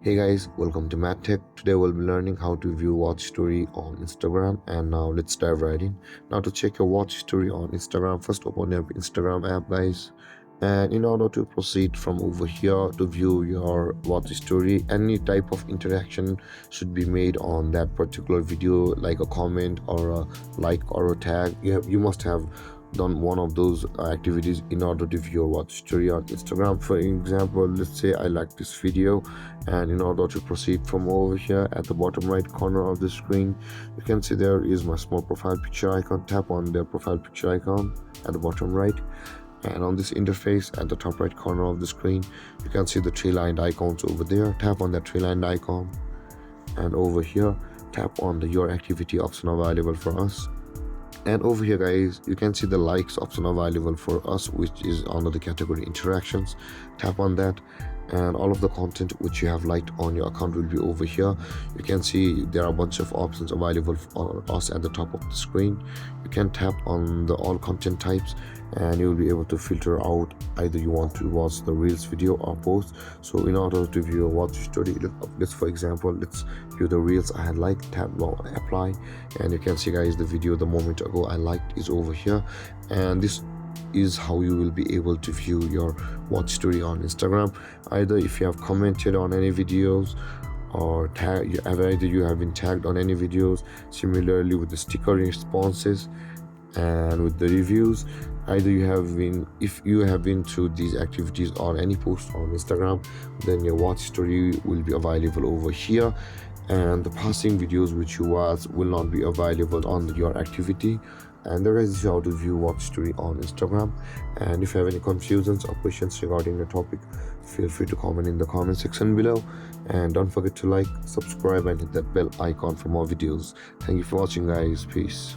Hey guys, welcome to MadTech. Today we'll be learning how to view watch story on Instagram, and now let's dive right in. Now to check your watch story on Instagram, first open your Instagram app guys. And in order to proceed from over here to view your watch story, any type of interaction should be made on that particular video, like a comment or a like or a tag. You must have done one of those activities in order to view your watch story on Instagram. For example, let's say I like this video, and in order to proceed from over here, at the bottom right corner of the screen, you can see there is my small profile picture icon. Tap on the profile picture icon at the bottom right, and on this interface at the top right corner of the screen, you can see the three lined icons over there. Tap on that three lined icon, and over here tap on the your activity option available for us. And over here guys, you can see the likes option available for us, which is under the category interactions. Tap on that, and all of the content which you have liked on your account will be over here. You can see there are a bunch of options available for us at the top of the screen. You can tap on the all content types, and you will be able to filter out either you want to watch the reels video or post. So in order to view a watch story, let's for example, let's view the reels I had liked. Tap on apply, and you can see guys, the video the moment ago I liked is over here. And this is how you will be able to view your watch story on Instagram. Either if you have commented on any videos, or either you have been tagged on any videos, similarly with the sticker responses and with the reviews. Either you have been, if you have been through these activities on any post on Instagram, then your watch story will be available over here, and the passing videos which you watch will not be available on your activity. And the rest is how to view watch story on Instagram. And if you have any confusions or questions regarding the topic, feel free to comment in the comment section below, and don't forget to like, subscribe and hit that bell icon for more videos. Thank you for watching guys. Peace.